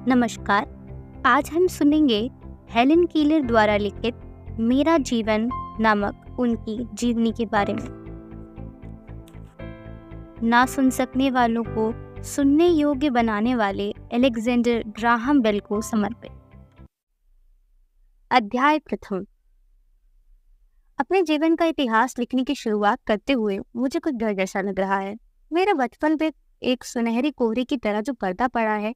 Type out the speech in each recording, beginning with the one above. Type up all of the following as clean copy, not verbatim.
नमस्कार। आज हम सुनेंगे हेलन कीलर द्वारा लिखित मेरा जीवन नामक उनकी जीवनी के बारे में। ना सुन सकने वालों को सुनने योग्य बनाने वाले अलेक्जेंडर ग्राहम बेल को समर्पित। अध्याय प्रथम। अपने जीवन का इतिहास लिखने की शुरुआत करते हुए मुझे कुछ डर जैसा लग रहा है। मेरा बचपन पे एक सुनहरी कोहरे की तरह जो पर्दा पड़ा है,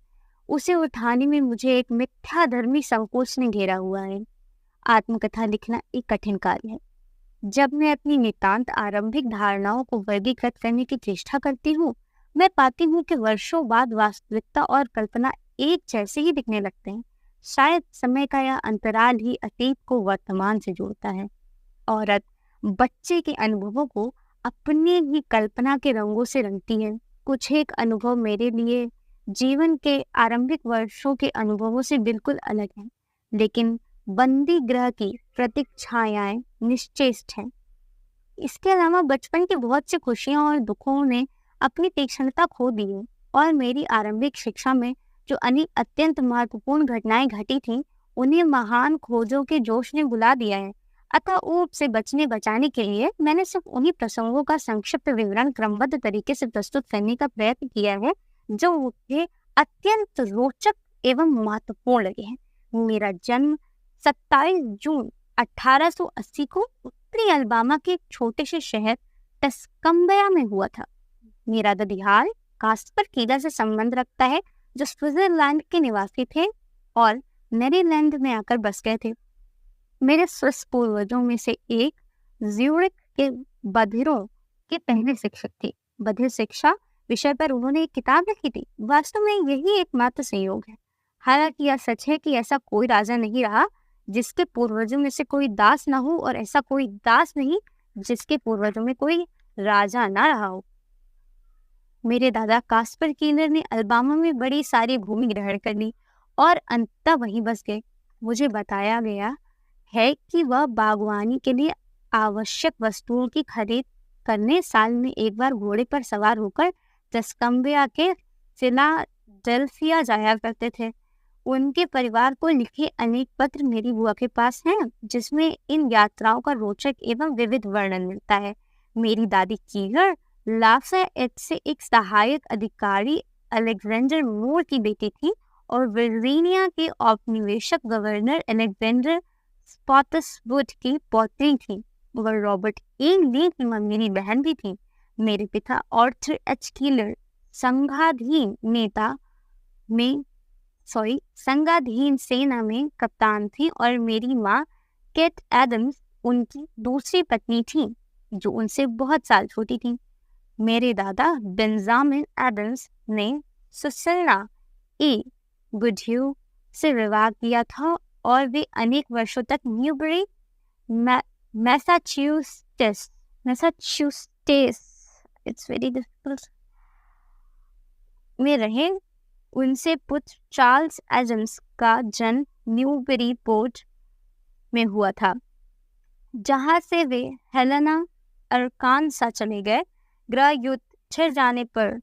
उसे उठाने में मुझे एक मिथ्याधर्मी संकोच ने घेरा हुआ है। आत्मकथा लिखना एक कठिन कार्य है। जब मैं अपनी नितांत आरंभिक धारणाओं को वर्गीकृत करने की चेष्टा करती हूँ, मैं पाती हूँ कि वर्षों बाद वास्तविकता और कल्पना एक जैसे ही दिखने लगते हैं। शायद समय का यह अंतराल ही अतीत को वर्तमान से जोड़ता है। औरत बच्चे के अनुभवों को अपने ही कल्पना के रंगों से रंगती है। कुछ एक अनुभव मेरे लिए जीवन के आरंभिक वर्षों के अनुभवों से बिल्कुल अलग है, लेकिन बंदी ग्रह की प्रतीक्षाएं निश्चेष्ट हैं। इसके अलावा बचपन की बहुत सी खुशियां और दुखों ने अपनी तीक्ष्णता खो दी है, और मेरी आरंभिक शिक्षा में जो अनेक अत्यंत महत्वपूर्ण घटनाएं घटी थीं, उन्हें महान खोजों के जोश ने बुला दिया है। अतः ऊब से बचाने के लिए मैंने सिर्फ उन्हीं प्रसंगों का संक्षिप्त विवरण क्रमबद्ध तरीके से प्रस्तुत करने का प्रयत्न किया है जो मुझे अत्यंत रोचक एवं महत्वपूर्ण लगे हैं। मेरा जन्म 27 जून 1880 को उत्तरी अल्बामा के एक छोटे से शहर टस्कम्बिया में हुआ था। मेरा ददिहाल कास्पर कीलर से संबंध रखता है, जो स्विट्जरलैंड के निवासी थे और मैरीलैंड में आकर बस गए थे। मेरे स्विस पूर्वजों में से एक ज्यूरिख के बधिरों के पहले शिक्षक थे। बधिर शिक्षा विषय पर उन्होंने एक किताब लिखी थी। वास्तव में यही एकमात्र संयोग है। हालांकि यह सच है कि ऐसा कोई राजा नहीं रहा जिसके पूर्वजों में से कोई दास न हो, और ऐसा कोई दास नहीं जिसके पूर्वजों में कोई राजा न रहा हो। मेरे दादा कास्पर कीलर ने अल्बामा में बड़ी सारी भूमि ग्रहण कर ली और अंततः वहीं बस गए। मुझे बताया गया है कि वह बागवानी के लिए आवश्यक वस्तुओं की खरीद करने साल में एक बार घोड़े पर सवार होकर टस्कम्बिया के फिलाडेल्फिया जाया करते थे। उनके परिवार को लिखे अनेक पत्र मेरी बुआ के पास हैं, जिसमें इन यात्राओं का रोचक एवं विविध वर्णन मिलता है। मेरी दादी कीलर लाफायेट से एक सहायक अधिकारी अलेक्जेंडर मूर की बेटी थी और वर्जीनिया के औपनिवेशिक गवर्नर अलेक्जेंडर स्पॉटसवुड की पौत्री थी। वह रॉबर्ट ए ली की मेरी बहन भी थी। मेरे पिता आर्थर एच कीलर संघाधीन सेना में कप्तान थी, और मेरी माँ केट एडम्स उनकी दूसरी पत्नी थी, जो उनसे बहुत साल छोटी थी। मेरे दादा बेंजामिन एडम्स ने सुसन्ना ए गुड्यू से विवाह किया था, और वे अनेक वर्षों तक न्यूबरी मैसाचुसेट्स में रहे। उनसे पुत्र चार्ल्स एडम्स का जन्म न्यूबरी पोर्ट में हुआ था, जहां से वे हेलेना अरकानसा चले गए। गृह युद्ध छिड़ जाने पर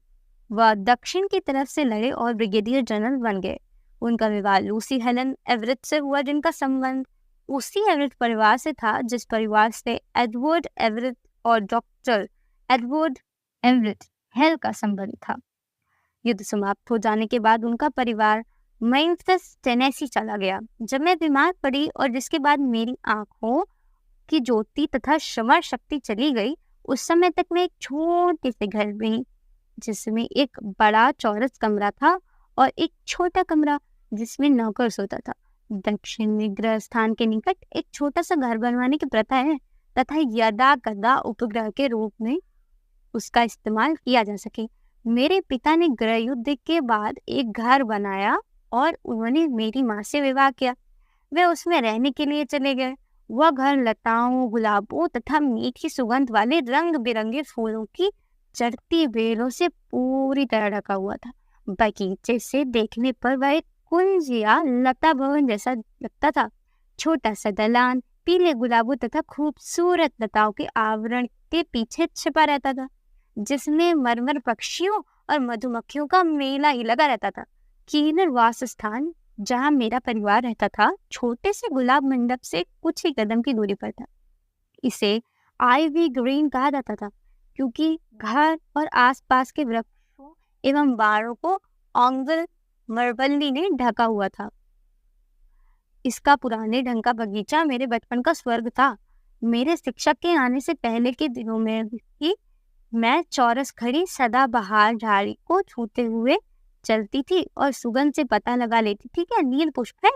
वह दक्षिण की तरफ से लड़े और ब्रिगेडियर जनरल बन गए। उनका विवाह लूसी हेलन एवरेट से हुआ, जिनका संबंध उसी एवरेट परिवार से था जिस परिवार से एडवर्ड एवरेट और डॉक्टर एडवर्ड एवरेट हेल का संबंध था। युद्ध समाप्त हो जाने के बाद उनका परिवार मेम्फिस टेनेसी चला गया। जब मैं बीमार पड़ी और जिसके बाद मेरी आंखों की ज्योति तथा श्रवण शक्ति चली गई, उस समय तक मैं एक छोटे से घर में, जिसमें एक बड़ा चौरस कमरा था और एक छोटा कमरा जिसमें नौकर सोता था। दक्षिण में ग्रह स्थान के निकट एक छोटा सा घर बनवाने की प्रथा है, तथा यदा कदा उपग्रह के रूप में उसका इस्तेमाल किया जा सके। मेरे पिता ने गृह युद्ध के बाद एक घर बनाया और उन्होंने मेरी माँ से विवाह किया। वे उसमें रहने के लिए चले गए। वह घर लताओं, गुलाबों तथा मीठी सुगंध वाले रंग बिरंगे फूलों की चढ़ती बेलों से पूरी तरह ढका हुआ था। बगीचे से देखने पर वह एक कुंज या लता भवन जैसा लगता था। छोटा सा दलान पीले गुलाबों तथा खूबसूरत लताओं के आवरण के पीछे छिपा रहता था, जिसमें मरमर पक्षियों और मधुमक्खियों का मेला ही लगा रहता था। कीनर वास स्थान जहाँ मेरा परिवार रहता था छोटे से गुलाब मंडप से कुछ ही कदम की दूरी पर था। इसे आईवी ग्रीन कहा जाता था क्योंकि घर और आसपास के वृक्षों एवं बाड़ों को ऑंगल मरबल्ली ने ढका हुआ था। इसका पुराने ढंग का बगीचा मेरे बचपन का स्वर्ग था। मेरे शिक्षक के आने से पहले के दिनों में ही मैं चौरस खड़ी सदाबहार झाड़ी को छूते हुए चलती थी और सुगंध से पता लगा लेती थी कि नील पुष्प है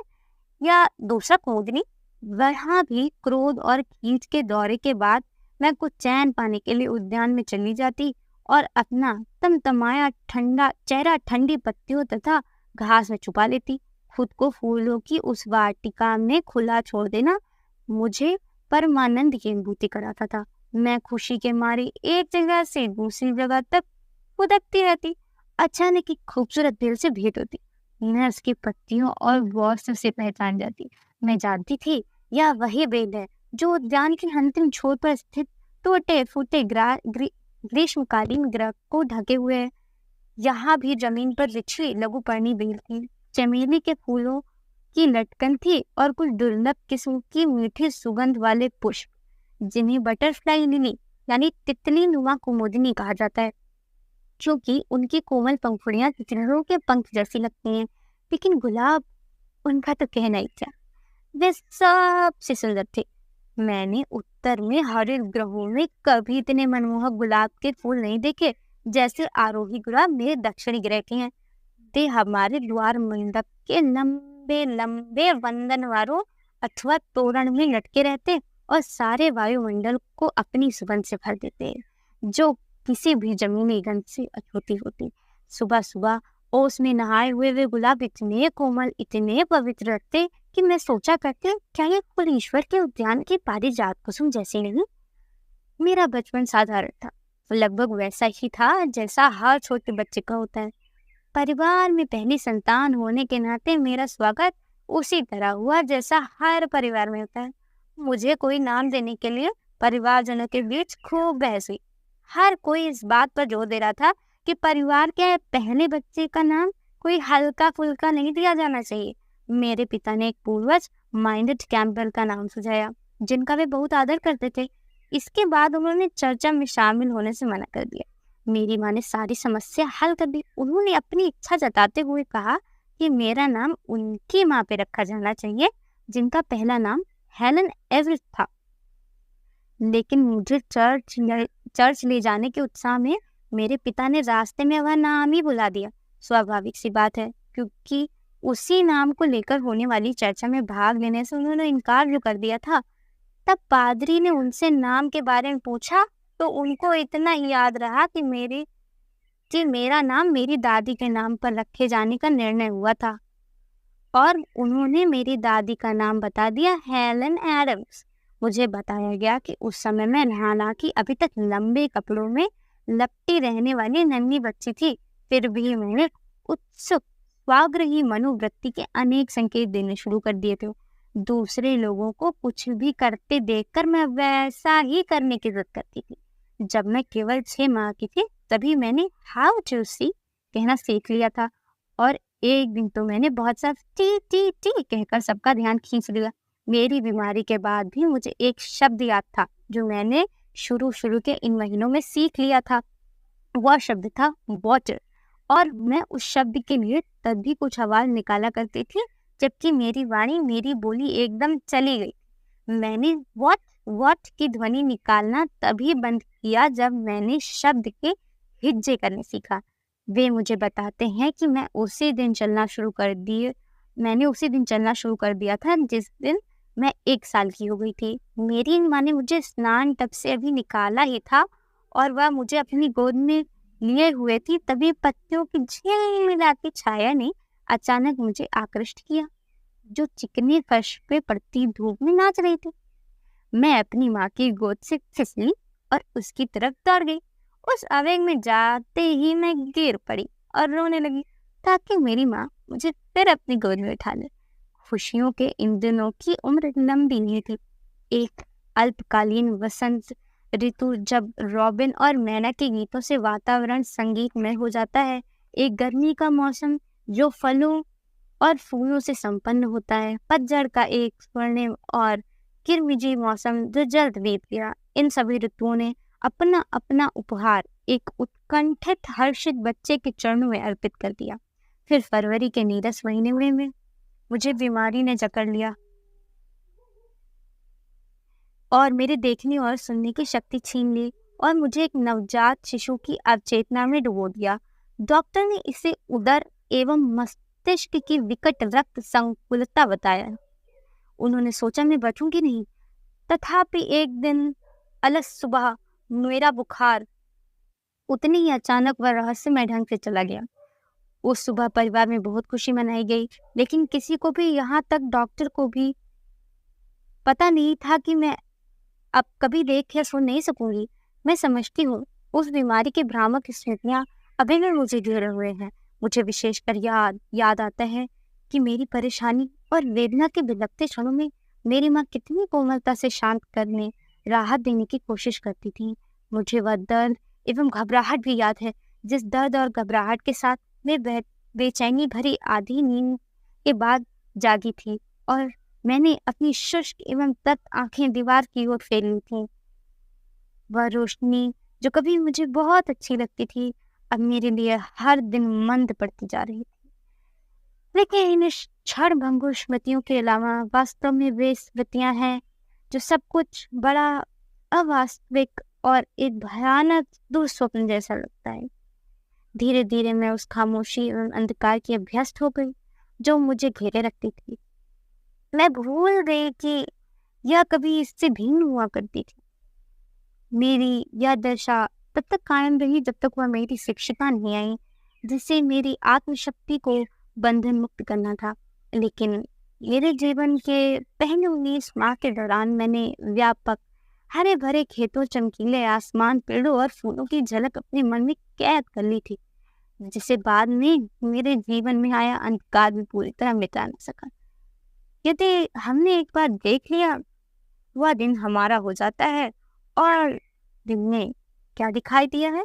या दूसरा कोदनी। वहां भी क्रोध और कीट के दौरे के बाद मैं कुछ चैन पाने के लिए उद्यान में चली जाती और अपना तमतमाया ठंडा चेहरा ठंडी पत्तियों तथा घास में छुपा लेती। खुद को फूलों की उस वाटिका में खुला छोड़ देना मुझे परमानंद की अनुभूति कराता था। मैं खुशी के मारे एक जगह से दूसरी जगह तक फुदकती रहती। अचानक एक खूबसूरत बेल से भेंट होती। मैं उसकी पत्तियों और वास्तु से पहचान जाती। मैं जानती थी यह वही बेल है जो उद्यान की अंतिम छोर पर स्थित टूटे फूटे ग्रीष्मकालीन ग्रह को ढके हुए है। यहाँ भी जमीन पर बिछी लघुपर्णी बेल थी। चमेली के फूलों की लटकन थी और कुछ दुर्लभ किस्म की मीठी सुगंध वाले पुष्प जिन्हें बटरफ्लाई लिली यानी तितली नुमा कुमुदिनी कहा जाता है क्योंकि उनकी कोमल पंखुड़ियां तितलियों के पंख जैसी लगती हैं। लेकिन गुलाब, उनका तो कहना ही क्या, वे सबसे सुंदर थे। मैंने उत्तर में हरित ग्रहों में कभी इतने मनमोहक गुलाब के फूल नहीं देखे जैसे आरोही गुलाब मेरे दक्षिणी ग्रह के हैं। ते हमारे द्वार मंडप के लंबे लंबे वंदनवारों अथवा तोरण में लटके रहते और सारे वायुमंडल को अपनी सुगंध से भर देते जो किसी भी जमीनी गंध से अछूती होती। सुबह सुबह ओस में नहाए हुए वे गुलाब इतने कोमल इतने पवित्र लगते कि मैं सोचा करती क्या ये फूल ईश्वर के उद्यान की पारिजात कुसुम जैसी नहीं। मेरा बचपन साधारण था, लगभग वैसा ही था जैसा हर छोटे बच्चे का होता है। परिवार में पहली संतान होने के नाते मेरा स्वागत उसी तरह हुआ जैसा हर परिवार में होता है। मुझे कोई नाम देने के लिए परिवारजनों के बीच खूब बहस हुई। हर कोई इस बात पर जोर दे रहा था कि परिवार के पहले बच्चे का नाम कोई हल्का फुल्का नहीं दिया जाना चाहिए। मेरे पिता ने एक पूर्वज माइंडेड कैंपबेल का नाम सुझाया जिनका वे बहुत आदर करते थे। इसके बाद उन्होंने चर्चा में शामिल होने से मना कर दिया। मेरी माँ ने सारी समस्या हल कर दी। उन्होंने अपनी इच्छा जताते हुए कहा कि मेरा नाम उनकी माँ पे रखा जाना चाहिए जिनका पहला नाम हेलन एवरेट था। लेकिन मुझे चर्च ले जाने के उत्साह में मेरे पिता ने रास्ते में वह नाम ही बुला दिया। स्वाभाविक सी बात है क्योंकि उसी नाम को लेकर होने वाली चर्चा में भाग लेने से उन्होंने इनकार जो कर दिया था। तब पादरी ने उनसे नाम के बारे में पूछा तो उनको इतना ही याद रहा कि मेरा नाम मेरी दादी के नाम पर रखे जाने का निर्णय हुआ था और उन्होंने मेरी दादी का नाम बता दिया, हेलन एडम्स। मुझे बताया गया कि उस समय मैं हालांकि अभी तक लंबे कपड़ों में लपटी रहने वाली नन्ही बच्ची थी, फिर भी मैंने उत्सुक स्वाग्रही मनोवृत्ति के अनेक संकेत देने शुरू कर दिए थे। दूसरे लोगों को कुछ भी करते देखकर मैं वैसा ही करने की जिद करती थी। जब मैं केवल 6 माह की थी तभी मैंने हाउ टू सी कहना सीख लिया था और एक दिन तो मैंने बहुत सा टी टी टी कहकर सबका ध्यान खींच लिया। मेरी बीमारी के बाद भी मुझे एक शब्द याद था जो मैंने शुरू के इन महीनों में सीख लिया था। वह शब्द था वाटर और मैं उस शब्द के लिए तभी कुछ आवाज निकाला करती थी जबकि मेरी वाणी मेरी बोली एकदम चली गई। मैंने वॉट की ध्वनि निकालना तभी बंद किया जब मैंने शब्द के हिज्जे करने सीखा। वे मुझे बताते हैं कि मैंने उसी दिन चलना शुरू कर दिया था जिस दिन मैं 1 साल की हो गई थी। मेरी माँ ने मुझे स्नान टब से अभी निकाला ही था और वह मुझे अपनी गोद में लिए हुए थी। तभी पत्तियों की झिलमिलाती छाया ने अचानक मुझे आकृष्ट किया जो चिकने फर्श पे पड़ती धूप में नाच रही थी। मैं अपनी माँ की गोद से फिसली और उसकी तरफ दौड़ गई। उस आवेग में जाते ही मैं गिर पड़ी और रोने लगी ताकि मेरी माँ मुझे फिर अपनी गोद में उठा ले। खुशियों के इन दिनों की उम्र लंबी नहीं थी। एक अल्पकालीन वसंत ऋतु जब रॉबिन और मैना के गीतों से वातावरण संगीतमय हो जाता है, एक गर्मी का मौसम जो फलों और फूलों से संपन्न होता है। पतझड़ का एक स्वर्णिम और किरमिजी मौसम जो जल्द बीत गया। इन सभी ऋतुओं ने अपना अपना उपहार एक उत्कंठित हर्षित बच्चे के चरणों में अर्पित कर दिया। फिर फरवरी के नीरस महीने में मुझे बीमारी ने जकड़ लिया और मेरे देखने और सुनने की शक्ति छीन ली और मुझे एक नवजात शिशु की अवचेतना में डुबो दिया। डॉक्टर ने इसे उदर एवं मस्तिष्क की विकट रक्त संकुलता बताया। उन्होंने सोचा मैं बचूंगी नहीं, तथापि एक दिन अलस सुबह मेरा बुखार उतनी ही अचानक व रहस्यमय ढंग से चला गया। उस सुबह परिवार में बहुत खुशी मनाई गई, लेकिन किसी को भी, यहाँ तक डॉक्टर को भी पता नहीं था कि मैं अब कभी देख या सुन नहीं सकूंगी। मैं समझती हूँ उस बीमारी की भ्रामक स्मृतियाँ अभी भी मुझे घेरे हुए हैं। मुझे विशेषकर याद आता है कि मेरी परेशानी और वेदना के बिलखते क्षणों में मेरी माँ कितनी कोमलता से शांत करने, राहत देने की कोशिश करती थी। मुझे वह दर्द एवं घबराहट भी याद है, जिस दर्द और घबराहट के साथ मैं बेचैनी भरी आधी नींद के बाद जागी थी और मैंने अपनी शुष्क एवं तप्त आंखें दीवार की ओर फेरी थी। वह रोशनी जो कभी मुझे बहुत अच्छी लगती थी, अब मेरे लिए हर दिन मंद पड़ती जा रही थी। लेकिन इन क्षण भंगुर स्मृतियों के अलावा वास्तव में वे स्मृतियां हैं जो सब कुछ बड़ा अवास्तविक और एक भयानक दुस्वप्न जैसा लगता है। धीरे धीरे मैं उस खामोशी एवं अंधकार की अभ्यस्त हो गई जो मुझे घेरे रखती थी। मैं भूल गई कि यह कभी इससे भिन्न हुआ करती थी। मेरी यह दशा तब तक कायम रही जब तक वह मेरी शिक्षिका नहीं आई, जिससे मेरी आत्मशक्ति को बंधन मुक्त करना था। लेकिन मेरे जीवन के पहले 19 माह के दौरान मैंने व्यापक हरे भरे खेतों, चमकीले आसमान, पेड़ों और फूलों की झलक अपने मन में कैद कर ली थी, जिसे बाद में मेरे जीवन में आया अंधकार भी पूरी तरह मिटा न सका। यदि हमने एक बार देख लिया, वह दिन हमारा हो जाता है। और दिन में क्या दिखाई दिया है?